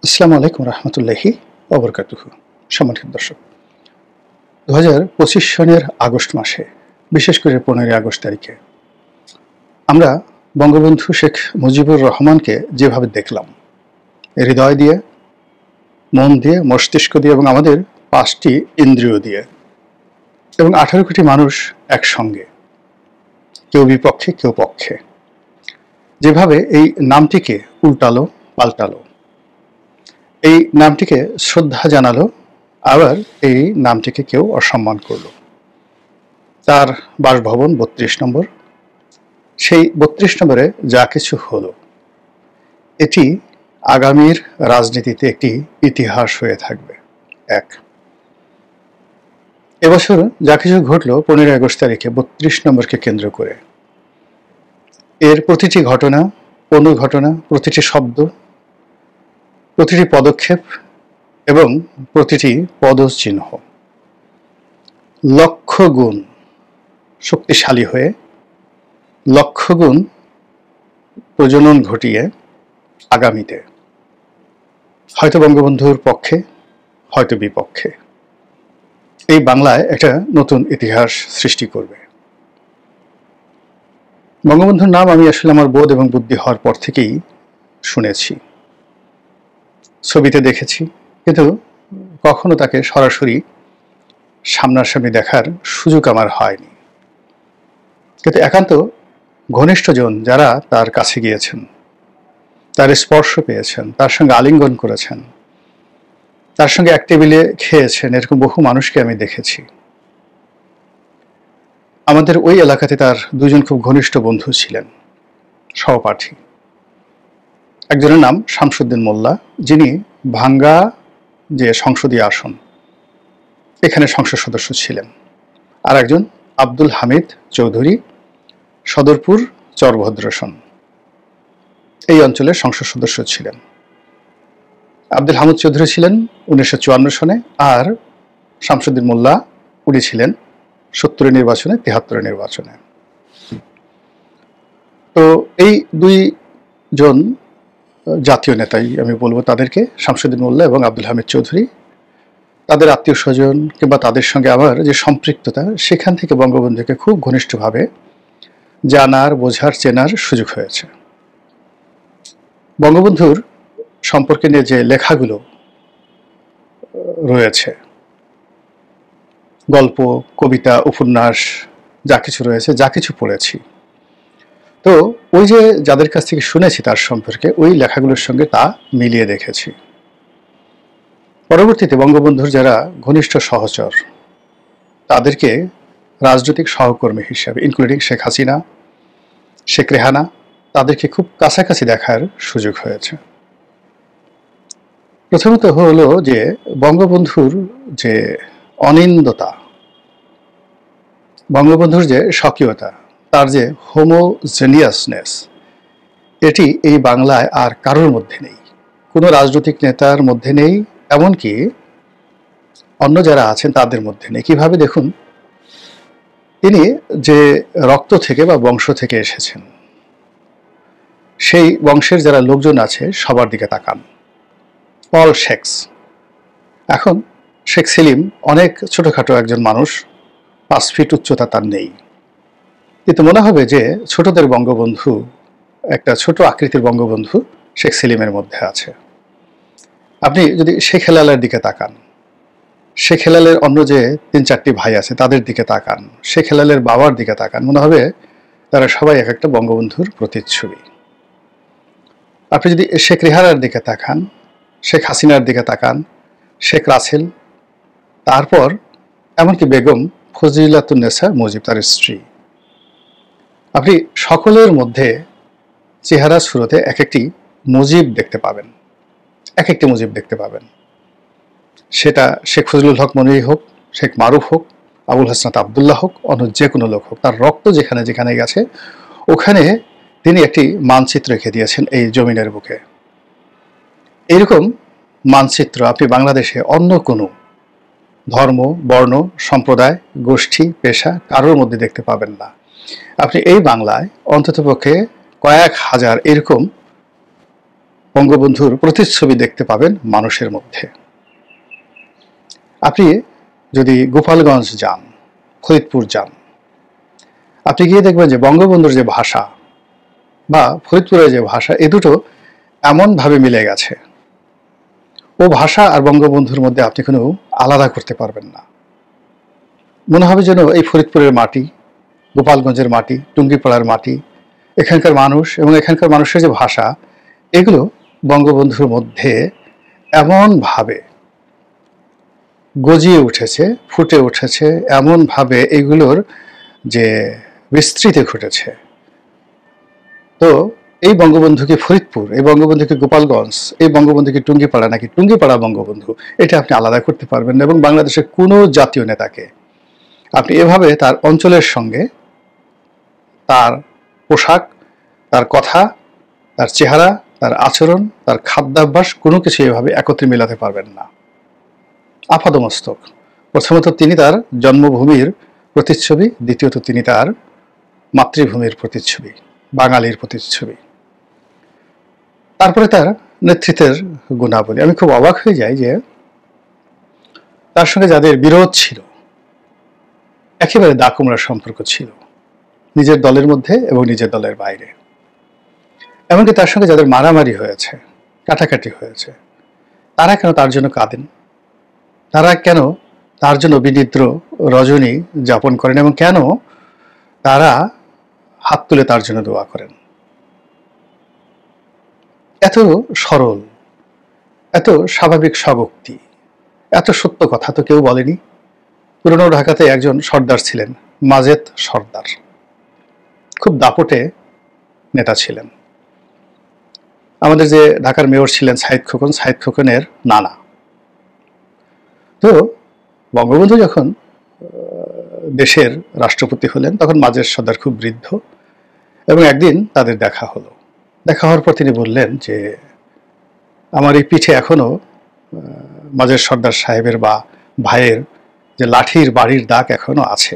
আসসালামু আলাইকুম রহমতুল্লাহি ওবরকাতুহু। সম্মানিত দর্শক, 2025 সনের আগস্ট মাসে, বিশেষ করে 15 আগস্ট তারিখে আমরা বঙ্গবন্ধু শেখ মুজিবুর রহমানকে যেভাবে দেখলাম, হৃদয় দিয়ে, মন দিয়ে, মস্তিষ্ক দিয়ে এবং আমাদের 5টি ইন্দ্রিয় দিয়ে, এবং 18 কোটি মানুষ একসঙ্গে, কেউ বিপক্ষে কেউ পক্ষে, যেভাবে এই নামটিকে উল্টালো পাল্টালো, এই নামটিকে শ্রদ্ধা জানালো, আবার এই নামটিকে কেউ অসম্মান করল। তার বাসভবন 32 নম্বর, সেই 32 নম্বরে যা কিছু হলো, এটি আগামীর রাজনীতিতে একটি ইতিহাস হয়ে থাকবে। এবছর যা কিছু ঘটলো 15 আগস্ট তারিখে 32 নম্বরকে কেন্দ্র করে, এর প্রতিটি ঘটনা, অনুঘটনা, প্রতিটি শব্দ, প্রতিটি পদক্ষেপ এবং প্রতিটি পদচিহ্ন লক্ষ গুণ শক্তিশালী হয়ে, লক্ষ গুণ প্রজনন ঘটিয়ে আগামীতে হয়তো বঙ্গবন্ধুর পক্ষে, হয়তো বিপক্ষে, এই বাংলায় একটা নতুন ইতিহাস সৃষ্টি করবে। বঙ্গবন্ধুর নাম আমি আসলে আমার বোধ এবং বুদ্ধি হওয়ার পর থেকেই শুনেছি, ছবিতে দেখেছি, কিন্তু কখনো তাকে সরাসরি সামনাসামনি দেখার সুযোগ আমার হয়নি। কিন্তু একান্ত ঘনিষ্ঠজন যারা তার কাছে গিয়েছেন, তার স্পর্শ পেয়েছেন, তার সঙ্গে আলিঙ্গন করেছেন, তার সঙ্গে এক টেবিলে খেয়েছেন, এরকম বহু মানুষকে আমি দেখেছি। আমাদের ওই এলাকাতে তার দুজন খুব ঘনিষ্ঠ বন্ধু ছিলেন, সহপাঠী। একজনের নাম শামসুদ্দিন মোল্লা, যিনি ভাঙ্গা যে সংসদীয় আসন, এখানে সংসদ সদস্য ছিলেন। আর একজন আব্দুল হামিদ চৌধুরী, সদরপুর চরভদ্রসন, এই অঞ্চলের সংসদ সদস্য ছিলেন। আব্দুল হামিদ চৌধুরী ছিলেন 1954 সনে, আর শামসুদ্দিন মোল্লা উনি ছিলেন 70 নির্বাচনে, 73 নির্বাচনে। তো এই দুইজন জাতীয় নেতাই আমি বলবো তাদেরকে, শামসুদ্দিন মোল্লা এবং আব্দুল হামিদ চৌধুরী। তাদের আত্মীয় স্বজন কিংবা তাদের সঙ্গে আমার যে সম্পৃক্ততা, সেখান থেকে বঙ্গবন্ধুকে খুব ঘনিষ্ঠভাবে জানার, বোঝার, চেনার সুযোগ হয়েছে। বঙ্গবন্ধুর সম্পর্কে নিয়ে যে লেখাগুলো রয়েছে, গল্প, কবিতা, উপন্যাস, যা কিছু রয়েছে, যা কিছু পড়েছি, তো ওই যে যাদের কাছ থেকে শুনেছি তার সম্পর্কে, ওই লেখাগুলোর সঙ্গে তা মিলিয়ে দেখেছি। পরবর্তীতে বঙ্গবন্ধুর যারা ঘনিষ্ঠ সহচর, তাদেরকে রাজনৈতিক সহকর্মী হিসাবে, ইনক্লুডিং শেখ হাসিনা, শেখ রেহানা, তাদেরকে খুব কাছাকাছি দেখার সুযোগ হয়েছে। প্রথমত হলো যে বঙ্গবন্ধুর যে অনিন্দতা, বঙ্গবন্ধুর যে স্বকীয়তা, তার যে হোমোজেনিয়াসনেস, এটি এই বাংলায় আর কারোর মধ্যে নেই, কোনো রাজনৈতিক নেতার মধ্যে নেই, এমনকি অন্য যারা আছেন তাদের মধ্যে নেই। কিভাবে দেখুন, তিনি যে রক্ত থেকে বা বংশ থেকে এসেছেন, সেই বংশের যারা লোকজন আছে সবার দিকে তাকান, অল শেখস। এখন শেখ সেলিম অনেক ছোটখাটো একজন মানুষ, 5 ফিট উচ্চতা তার নেই, কিন্তু মনে হবে যে ছোটদের বঙ্গবন্ধু, একটা ছোট আকৃতির বঙ্গবন্ধু শেখ সেলিমের মধ্যে আছে। আপনি যদি শেখ হেলালের দিকে তাকান, শেখ হেলালের অন্য যে 3-4টি ভাই আছে তাদের দিকে তাকান, শেখ হেলালের বাবার দিকে তাকান, মনে হবে তারা সবাই এক একটা বঙ্গবন্ধুর প্রতিচ্ছবি। আপনি যদি শেখ রেহানার দিকে তাকান, শেখ হাসিনার দিকে তাকান, শেখ রাসেল, তারপর এমনকি বেগম ফজিলাতুন্নেসা মুজিব, তার স্ত্রী, আপনি সকলের মধ্যে চেহারা শুরুতে এক একটি মুজিব দেখতে পাবেন, এক একটি মুজিব দেখতে পাবেন। সেটা শেখ ফজলুল হক মনির হোক, শেখ মারুফ হোক, আবুল হাসনাত আবদুল্লাহ হোক, অন্য যে কোনো লোক হোক, তার রক্ত যেখানে যেখানে গেছে ওখানে তিনি একটি মানচিত্র রেখে দিয়েছেন এই জমিনের বুকে। এরকম মানচিত্র আপনি বাংলাদেশে অন্য কোনো ধর্ম, বর্ণ, সম্প্রদায়, গোষ্ঠী, পেশা কারোর মধ্যে দেখতে পাবেন না। আপনি এই বাংলায় অন্ততপক্ষে কয়েক হাজার এরকম বঙ্গবন্ধুর প্রতিচ্ছবি দেখতে পাবেন মানুষের মধ্যে। আপনি যদি গোপালগঞ্জ যান, ফরিদপুর যান, আপনি গিয়ে দেখবেন যে বঙ্গবন্ধুর যে ভাষা বা ফরিদপুরের যে ভাষা, এ দুটো এমনভাবে মিলে গেছে, ও ভাষা আর বঙ্গবন্ধুর মধ্যে আপনি কোনো আলাদা করতে পারবেন না। মনে হবে যেন এই ফরিদপুরের মাটি, গোপালগঞ্জের মাটি, টুঙ্গিপাড়ার মাটি, এখানকার মানুষ এবং এখানকার মানুষের যে ভাষা, এগুলো বঙ্গবন্ধুর মধ্যে এমনভাবে গজিয়ে উঠেছে, ফুটে উঠেছে, এমনভাবে এগুলোর যে বিস্তৃতি ঘটেছে। তো এই বঙ্গবন্ধুকে ফরিদপুর, এই বঙ্গবন্ধুকে গোপালগঞ্জ, এই বঙ্গবন্ধুকে টুঙ্গিপাড়া নাকি টুঙ্গিপাড়া বঙ্গবন্ধু, এটা আপনি আলাদা করতে পারবেন না। এবং বাংলাদেশের কোনো জাতীয় নেতাকে আপনি এভাবে তার অঞ্চলের সঙ্গে, তার পোশাক, তার কথা, তার চেহারা, তার আচরণ, তার খাদ্যাভ্যাস, কোনো কিছু এভাবে একত্রে মেলাতে পারবেন না। আপাদমস্তক। প্রথমত তিনি তার জন্মভূমির প্রতিচ্ছবি, দ্বিতীয়ত তিনি তার মাতৃভূমির প্রতিচ্ছবি, বাঙালির প্রতিচ্ছবি। তারপরে তার নেতৃত্বের গুণাবলী। আমি খুব অবাক হয়ে যাই যে তার সঙ্গে যাদের বিরোধ ছিল, একেবারে দাকুমরা সম্পর্ক ছিল, নিজের দলের মধ্যে এবং নিজের দলের বাইরে। এমনকি তার সঙ্গে যাদের মারামারি হয়েছে, কাটাকাটি হয়েছে, তারা কেন তার জন্য কাঁদেন? তারা কেন তার জন্য বিনিদ্র রজনী যাপন করেন এবং কেন তারা হাত তুলে তার জন্য দোয়া করেন? এত সরল, এত স্বাভাবিক স্বভক্তি, এত সত্য কথা তো কেউ বলেনি। পুরনো ঢাকাতে একজন সর্দার ছিলেন, মাজেদ সর্দার, খুব দাপটে নেতা ছিলেন। আমাদের যে ঢাকার মেয়র ছিলেন সাইদ খোকন, সাইদ খোকনের নানা। তো বঙ্গবন্ধু যখন দেশের রাষ্ট্রপতি হলেন, তখন মাজেদ সর্দার খুব বৃদ্ধ, এবং একদিন তাদের দেখা হলো। দেখা হওয়ার পর তিনি বললেন যে আমার এই পিঠে এখনো মাজেদ সর্দার সাহেবের বা ভাইয়ের যে লাঠির বাড়ির দাগ এখনো আছে।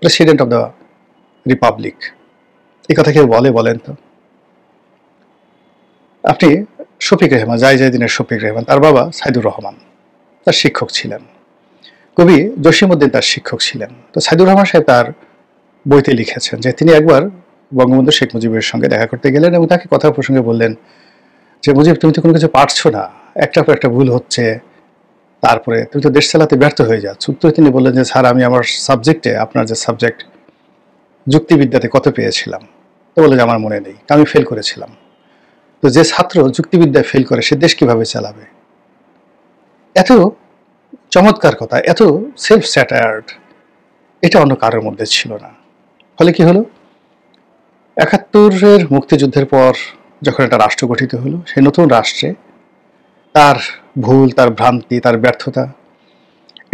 প্রেসিডেন্ট অব দ্য রিপাবলিক, এই কথা কেউ বলেন তো? আপনি শফিক রেহমান, জাইদিনের শফিক রেহমান, তার বাবা সাইদুর রহমান তার শিক্ষক ছিলেন, কবি জসিমউদ্দিন তার শিক্ষক ছিলেন। তো সাইদুর রহমান সাহেব তার বইতে লিখেছেন যে তিনি একবার বঙ্গবন্ধু শেখ মুজিবের সঙ্গে দেখা করতে গেলেন এবং তাকে কথা প্রসঙ্গে বললেন যে মুজিব, তুমি তো কোনো কিছু পারছো না, একটার পর একটা ভুল হচ্ছে, তারপরে তুমি তো দেশ চালাতে ব্যর্থ হয়ে যাচ্ছ। উত্তরে তিনি বললেন যে স্যার, আমি আমার সাবজেক্টে, আপনার যে সাবজেক্ট যুক্তিবিদ্যাতে কত পেয়েছিলাম? তো বলে যে আমার মনে নেই, আমি ফেল করেছিলাম। তো যে ছাত্র যুক্তিবিদ্যায় ফেল করে সে দেশ কিভাবে চালাবে? এত চমৎকার কথা, এত সেলফ স্যাটায়ার্ড, এটা অন্য কারোর মধ্যে ছিল না। ফলে কি হলো, ৭১-এর মুক্তিযুদ্ধের পর যখন একটা রাষ্ট্র গঠিত হলো, সেই নতুন রাষ্ট্রে তার ভুল, তার ভ্রান্তি, তার ব্যর্থতা,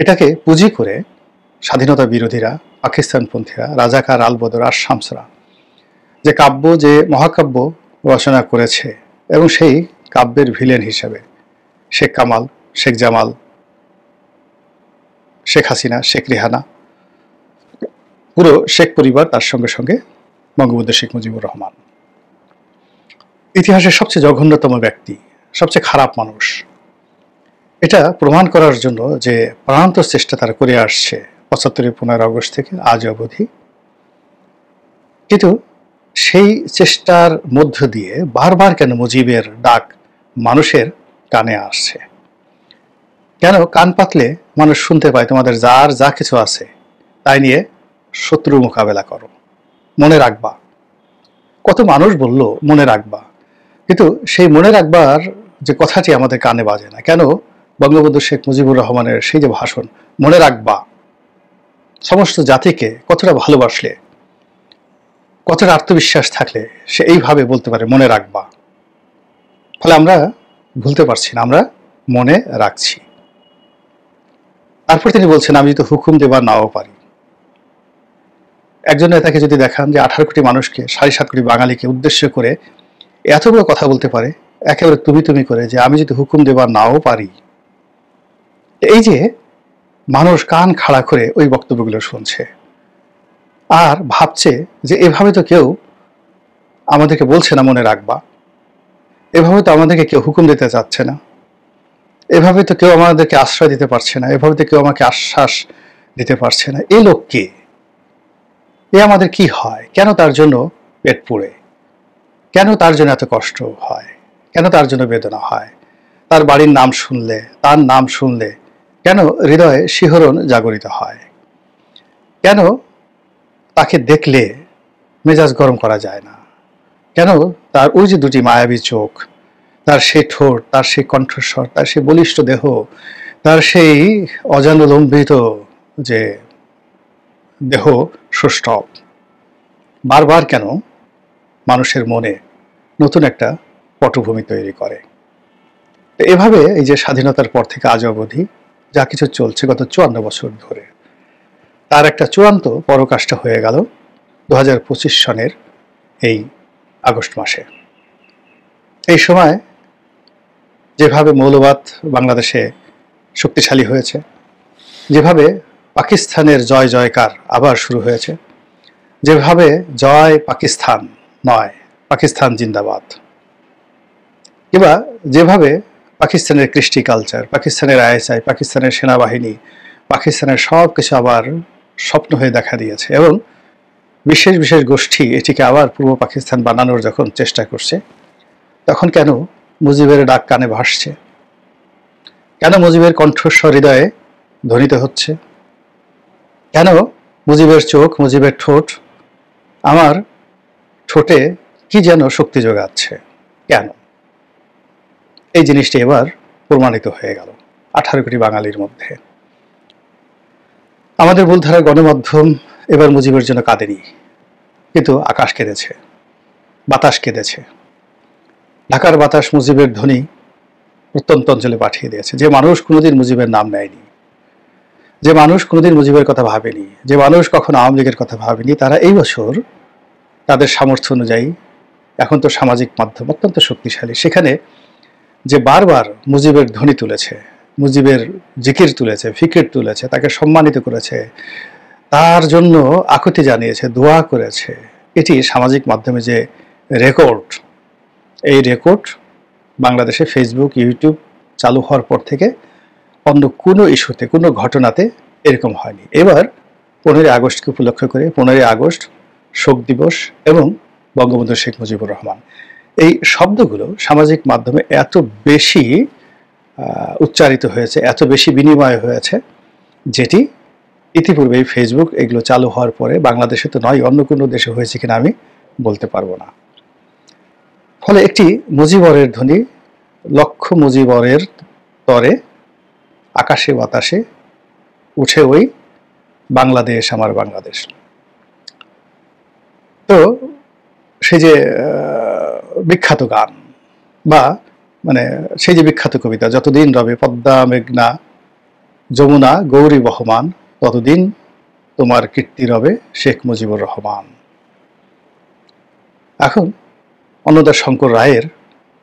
এটাকে পুঁজি করে স্বাধীনতা বিরোধীরা, পাকিস্তানপন্থীরা, রাজাকার, আলবদর আর শামসরা যে কাব্য, যে মহাকাব্য রচনা করেছে, এবং সেই কাব্যের ভিলেন হিসেবে শেখ কামাল, শেখ জামাল, শেখ হাসিনা, শেখ রেহানা, পুরো শেখ পরিবার, তার সঙ্গে সঙ্গে বঙ্গবন্ধু শেখ মুজিবুর রহমান, ইতিহাসের সবচেয়ে জঘন্যতম ব্যক্তি, সবচেয়ে খারাপ মানুষ, এটা প্রমাণ করার জন্য যে প্রাণান্তর চেষ্টা তারা করে আসছে ৭৫-এর ১৫ আগস্ট থেকে আজ অবধি। কিন্তু সেই চেষ্টার মধ্য দিয়ে বারবার কেন মুজিবের ডাক মানুষের কানে আসছে? কেন কান পাতলে মানুষ শুনতে পায় তোমাদের যার যা কিছু আছে তাই নিয়ে শত্রু মোকাবেলা করো, মনে রাখবা? কত মানুষ বলল মনে রাখবা, কিন্তু সেই মনে রাখবার যে কথাটি আমাদের কানে বাজে না কেন? বঙ্গবন্ধু শেখ মুজিবুর রহমানের সেই যে ভাষণ, মনে রাখবা, সমস্ত জাতিকে কতটা ভালোবাসলে, কতটা আত্মবিশ্বাস থাকলে সে এইভাবে বলতে পারে মনে রাখবা। ফলে আমরা ভুলতে পারছি না, আমরা মনে রাখছি। তারপর তিনি বলছেন আমি যদি হুকুম দেবার নাও পারি। একজন নেতাকে যদি দেখান যে 18 কোটি মানুষকে, 7.5 কোটি বাঙালিকে উদ্দেশ্য করে এত বড় কথা বলতে পারে, একেবারে তুমি করে, যে আমি যদি হুকুম দেবার নাও পারি, এই যে মানুষ কান খাড়া করে ওই বক্তব্যগুলো শুনছে আর ভাবছে যে এভাবে তো কেউ আমাদেরকে বলছে না মনে রাখবা, এভাবে তো আমাদেরকে কেউ হুকুম দিতে চাচ্ছে না, এভাবে তো কেউ আমাদেরকে আশ্রয় দিতে পারছে না, এভাবে তো কেউ আমাকে আশ্বাস দিতে পারছে না। এই লোক কে? এ আমাদের কি হয়? কেন তার জন্য পেট পুড়ে? কেন তার জন্য এত কষ্ট হয়? কেন তার জন্য বেদনা হয়? তার বাড়ির নাম শুনলে, তার নাম শুনলে কেন হৃদয়ে শিহরণ জাগরিত হয়? কেন তাকে দেখলে মেজাজ গরম করা যায় না? কেন তার ওই যে দুটি মায়াবী চোখ, তার সেই ঠোঁট, তার সেই কণ্ঠস্বর, তার সেই বলিষ্ঠ দেহ, তার সেই অজানুলম্বিত যে দেহ সুষ্টভ, বারবার কেন মানুষের মনে নতুন একটা পটভূমি তৈরি করে? এভাবে এই যে স্বাধীনতার পর থেকে আজ অবধি যা কিছু চলছে গত 54 বছর ধরে, তার একটা চূড়ান্ত পরাকাষ্ঠা হয়ে গেল 2025 সনের এই আগস্ট মাসে। এই সময় যেভাবে মৌলবাদ বাংলাদেশে শক্তিশালী হয়েছে, যেভাবে পাকিস্তানের জয় জয়কার আবার শুরু হয়েছে, যেভাবে জয় পাকিস্তান নয়, পাকিস্তান জিন্দাবাদ, কিংবা যেভাবে পাকিস্তানের কৃষ্টি কালচার, পাকিস্তানের আইএসআই, পাকিস্তানের সেনাবাহিনী, পাকিস্তানের সব কিছু আবার স্বপ্ন হয়ে দেখা দিয়েছে, এবং বিশেষ বিশেষ গোষ্ঠী এটিকে আবার পূর্ব পাকিস্তান বানানোর যখন চেষ্টা করছে, তখন কেন মুজিবের ডাক কানে ভাসছে? কেন মুজিবের কণ্ঠস্বর হৃদয়ে ধ্বনিত হচ্ছে? কেন মুজিবের চোখ, মুজিবের ঠোঁট আমার ঠোঁটে কি যেন শক্তি যোগাচ্ছে? কেন? এই জিনিসটি এবার প্রমাণিত হয়ে গেল 18 কোটি বাঙালির মধ্যে। আমাদের মূলধারার গণমাধ্যম এবার মুজিবের জন্য কাঁদেনি, কিন্তু আকাশ কেঁদেছে, বাতাস কেঁদেছে। ঢাকার বাতাস মুজিবের ধ্বনি প্রত্যন্ত অঞ্চলে পাঠিয়ে দিয়েছে। যে মানুষ কোনোদিন মুজিবের নাম নেয়নি, যে মানুষ কোনোদিন মুজিবের কথা ভাবেনি, যে মানুষ কখনো আওয়ামী লীগের কথা ভাবেনি, তারা এই বছর তাদের সামর্থ্য অনুযায়ী, এখন তো সামাজিক মাধ্যম অত্যন্ত শক্তিশালী, সেখানে যে বারবার মুজিবের ধ্বনি তুলেছে, মুজিবের জিকির তুলেছে, ফিকির তুলেছে, তাকে সম্মানিত করেছে, তার জন্য আকুতি জানিয়েছে, দোয়া করেছে, এটি সামাজিক মাধ্যমে যে রেকর্ড, এই রেকর্ড বাংলাদেশে ফেসবুক, ইউটিউব চালু হওয়ার পর থেকে অন্য কোনো ইস্যুতে, কোনো ঘটনাতে এরকম হয়নি। এবার 15ই আগস্টকে উপলক্ষ করে 15ই আগস্ট শোক দিবস এবং বঙ্গবন্ধু শেখ মুজিবুর রহমান, এই শব্দগুলো সামাজিক মাধ্যমে এত বেশি উচ্চারিত হয়েছে, এত বেশি বিনিময় হয়েছে, যেটি ইতিপূর্বেই ফেসবুক এগুলো চালু হওয়ার পরে বাংলাদেশে তো নয়, অন্য কোনো দেশে হয়েছে কিনা আমি বলতে পারবো না। ফলে একটি মুজিবরের ধ্বনি লক্ষ মুজিবরের তরে আকাশে বাতাসে উঠে ওই বাংলাদেশ আমার বাংলাদেশ। তো সেই যে বিখ্যাত গান, বা মানে সেই যে বিখ্যাত কবিতা, যতদিন রবে পদ্মা মেঘনা যমুনা গৌরী বহমান, ততদিন তোমার কীর্তি রবে শেখ মুজিবুর রহমান। এখন অন্নদা শঙ্কর রায়ের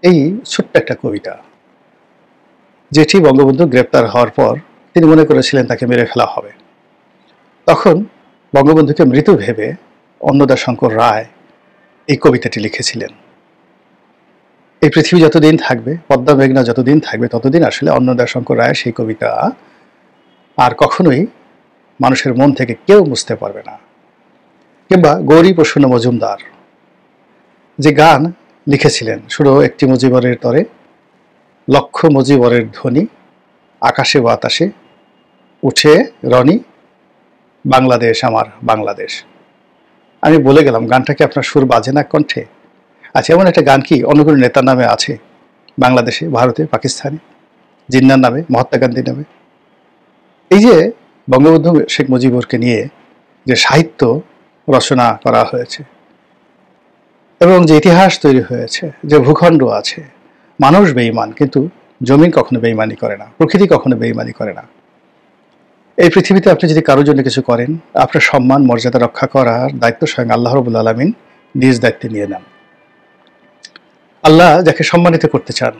এই ছোট্ট একটা কবিতা, যেটি বঙ্গবন্ধু গ্রেপ্তার হওয়ার পর তিনি মনে করেছিলেন তাকে মেরে ফেলা হবে, তখন বঙ্গবন্ধুকে মৃত ভেবে অন্নদা শঙ্কর রায় এই কবিতাটি লিখেছিলেন। এই পৃথিবী যতদিন থাকবে, পদ্মা মেঘনা যতদিন থাকবে, ততদিন আসলে অন্নদা শঙ্কর রায় সেই কবিতা আর কখনোই মানুষের মন থেকে কেউ বুঝতে পারবে না। কিংবা গৌরী প্রসন্ন মজুমদার যে গান লিখেছিলেন, শুধু একটি মুজিবরের তরে লক্ষ মুজিবরের ধ্বনি আকাশে বাতাসে উঠে রনি বাংলাদেশ আমার বাংলাদেশ। আমি বলে গেলাম, গানটা কি আপনার সুর বাজে না কণ্ঠে? আচ্ছা, এমন একটা গান কি অন্য কোনো নেতার নামে আছে বাংলাদেশে, ভারতে, পাকিস্তানে? জিন্নার নামে, মহাত্মা গান্ধীর নামে? এই যে বঙ্গবন্ধু শেখ মুজিবুরকে নিয়ে যে সাহিত্য রচনা করা হয়েছে এবং যে ইতিহাস তৈরি হয়েছে, যে ভূখণ্ড আছে, মানুষ বেঈমান কিন্তু জমিন কখনো বেঈমানি করে না, প্রকৃতি কখনো বেঈমানি করে না। এই পৃথিবীতে আপনি যদি কারোর জন্য কিছু করেন, আপনার সম্মান মর্যাদা রক্ষা করার দায়িত্ব স্বয়ং আল্লাহ রাব্বুল আলামিন নিজ দায়িত্বে নিয়ে নেন। আল্লাহ যাকে সম্মানিত করতে চান,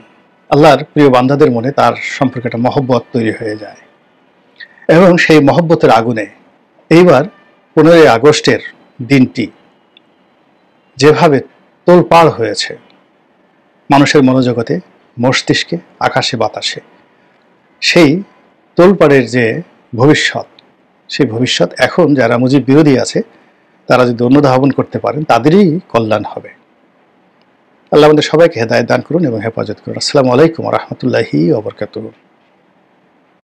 আল্লাহর প্রিয় বান্দাদের মনে তার সম্পর্কে একটা মহব্বত তৈরি হয়ে যায়, এবং সেই মহব্বতের আগুনে এইবার 15ই আগস্টের দিনটি যেভাবে তোলপাড় হয়েছে, মানুষের মনোজগতে, মস্তিষ্কে, আকাশে বাতাসে। সেই তোলপাড়ের যে ভবিষ্যৎ, সেই ভবিষ্যৎ এখন যারা মুজিব বিরোধী আছে তারা যদি অনুধাবন করতে পারেন তাদেরই কল্যাণ হবে। আল্লাহ আমাদের সবাইকে হেদায়েত দান করুন এবং হেফাজত করুন। আসসালামু আলাইকুম ওয়া রাহমাতুল্লাহি ওয়া বারাকাতুহু।